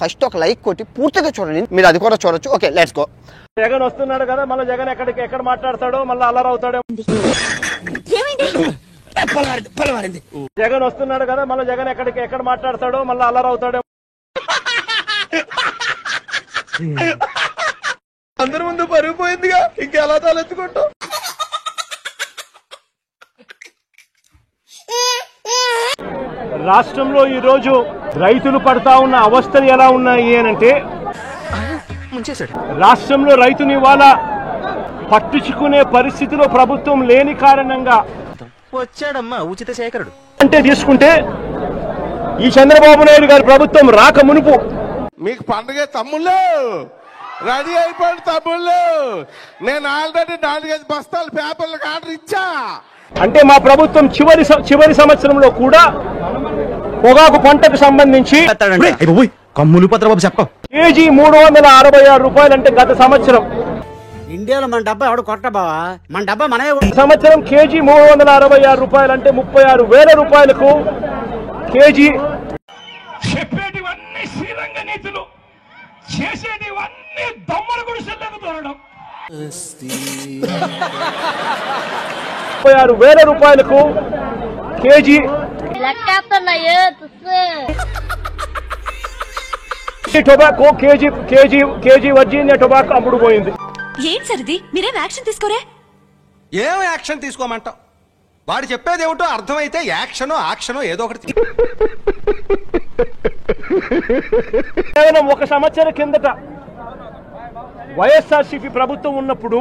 First ఒక like కొట్టి పూర్తిగా చూడండి, మీరు అది కూడా చూడొచ్చు. Okay, let's go. జగన్ వస్తున్నాడు కదా, మళ్ళీ జగన్ ఎక్కడ మాట్లాడతాడో మళ్ళీ అల్లరవుతాడో. జగన్ వస్తున్నాడు కదా, మళ్ళీ జగన్ ఎక్కడ మాట్లాడతాడో మళ్ళీ అల్లరవుతాడో. అందరి ముందు పరుగు పోయిందిగా, ఇంకెలా తలెత్తుకుంటాం. రాష్ట్రంలో ఈ రోజు రైతులు పడతా ఉన్న అవస్థలు ఎలా ఉన్నాయి అనంటే, రాష్ట్రంలో రైతుని ఇవాళ పట్టించుకునే పరిస్థితిలో ప్రభుత్వం లేని కారణంగా వచ్చాడమ్మా ఉచిత శేఖరుడు అంటే తీసుకుంటే ఈ చంద్రబాబు నాయుడు గారి ప్రభుత్వం రాక మునుపు మీకు పండుగ తమ్ముళ్ళు రెడీ అయిపోయింది. తమ్ముళ్ళు నేను ఆల్రెడీ 4-5 బస్తాలు పేపర్లకు ఆర్డర్ ఇచ్చా. అంటే మా ప్రభుత్వం చివరి సంవత్సరంలో కూడా పొగాకు పంటకు సంబంధించి కమ్ములు పత్రబాబు చెప్ప కేజీ 366 రూపాయలు. అంటే గత సంవత్సరం ఇండియాలో మన డబ్బా ఎవడు కొట్ట బావా, మన డబ్బా మనమే. సంవత్సరం కేజీ 366 రూపాయలు అంటే 36,000 రూపాయలకు కేజీ. చెప్పేటివన్నీ శ్రీరంగ నీతులు, చేసేటివన్నీ దొమ్మల గుడిసెలకు దొరకడం. 36,000 రూపాయలకు KG tobacco, KG Virginia tobacco అమ్ముడు పోయింది. ఏం సరిది, మీరేం యాక్షన్ తీసుకోరే? ఏం యాక్షన్ తీసుకోమంటావు? వాడు చెప్పేది ఏమిటో అర్థమైతే యాక్షనో ఏదో ఒకటి. కేవలం ఒక సంవత్సరం కిందట వైఎస్ఆర్సీపీ ప్రభుత్వం ఉన్నప్పుడు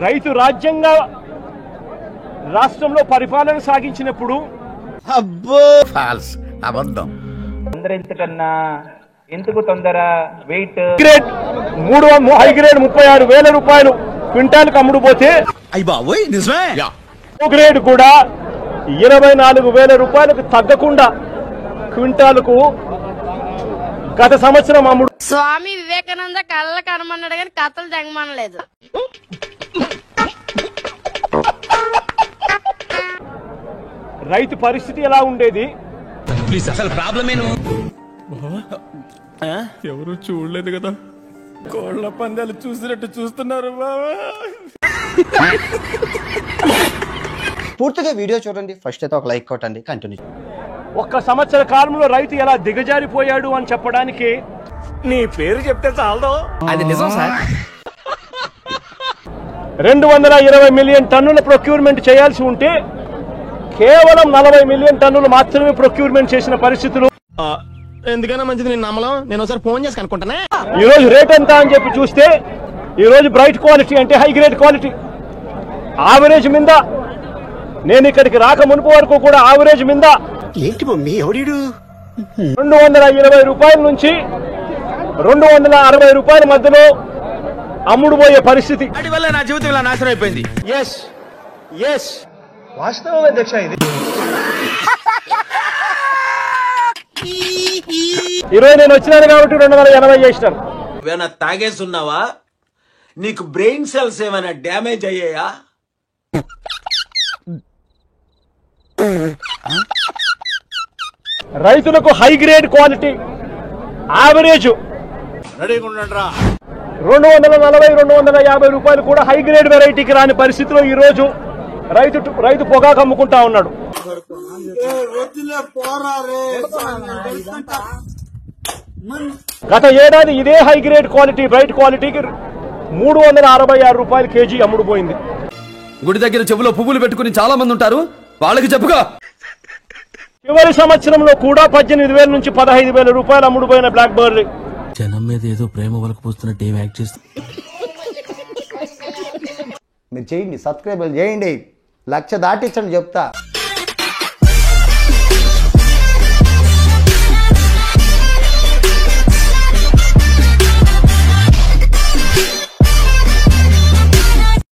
రైతు రాజ్యంగా రాష్ట్రంలో పరిపాలన సాగించినప్పుడు అబద్ధం. అందరింతకన్నా ఎందుకు తొందర? వెయిట్ గ్రేడ్ హై గ్రేడ్ 36,000 రూపాయలు క్వింటాల్కి అమ్ముడు పోతే, గ్రేడ్ కూడా 24,000 రూపాయలకు తగ్గకుండా క్వింటాలకు గత సంవత్సరం అమ్ముడు. స్వామి వివేకానంద కళ్ళ కనమన్నాడు కానీ కథలు తెగమనలేదు. రైతు పరిస్థితి ఎలా ఉండేది? అసలు ప్రాబ్లం ఎవరు చూడలేదు కదా, కోళ్ల పందాలు చూసినట్టు చూస్తున్నారు బాబా. పూర్తిగా వీడియో చూడండి, ఫస్ట్ అయితే ఒక లైక్ కొట్టండి, కంటిన్యూ. ఒక్క సంవత్సర కాలంలో రైతు ఎలా దిగజారిపోయాడు అని చెప్పడానికి నీ పేరు చెప్తే చాలదో. అది నిజం సార్. 220 మిలియన్ టన్నుల ప్రొక్యూర్మెంట్ చేయాల్సి ఉంటే కేవలం 40 మిలియన్ టన్నులు మాత్రమే ప్రొక్యూర్మెంట్ చేసిన పరిస్థితులు. ఎందుకైనా మంచిది నేను నమ్మలం. నేను ఒకసారి ఫోన్ చేసి కనుక్కుంటానే. ఈ రోజు రేట్ ఎంత అని చెప్పి చూస్తే, ఈ రోజు బ్రైట్ క్వాలిటీ అంటే హై గ్రేడ్ క్వాలిటీ ఆవరేజ్ మీద, నేను ఇక్కడికి రాక మునుపు వరకు కూడా ఆవరేజ్ మీద ఏంటి మమ్మీ ఎవడీడు 220 రూపాయల నుంచి 260 రూపాయల మధ్యలో అమ్ముడు పోయే పరిస్థితి. వాటి వల్ల నా జీవితం ఇలా నాశనం అయిపోయింది. ఎస్ వాస్తవం అధ్యక్ష. ఇది ఈరోజు నేను వచ్చినాను కాబట్టి 280 చేసినాను. ఏమైనా తాగేస్తున్నావా? నీకు బ్రెయిన్ సెల్స్ ఏమైనా డ్యామేజ్ అయ్యాయా? రైతులకు హై గ్రేడ్ క్వాలిటీ యావరేజ్ 240-250 రూపాయలు కూడా హై గ్రేడ్ వెరైటీకి రాని పరిస్థితిలో ఈ రోజు రైతు పొగాకు అమ్ముకుంటా ఉన్నాడు. గత ఏడాది ఇదే హై గ్రేడ్ క్వాలిటీ బ్రైట్ క్వాలిటీకి 366 రూపాయలు కేజీ అమ్ముడు పోయింది. గుడి దగ్గర చెవులో పువ్వులు పెట్టుకుని చాలా మంది ఉంటారు, వాళ్ళకి చెప్పుగా. చివరి సంవత్సరంలో కూడా 18,000 నుంచి 15,000 రూపాయలు అమ్ముడుపోయిన బ్లాక్ బెర్రీ. జనం మీద ఏదో ప్రేమ వలకు పోస్తున్నట్టు ఏం యాక్ట్ చేస్తుంది. మీరు చేయండి, సబ్స్క్రైబ్ చేయండి, 1,00,000 దాటించండి చెప్తా.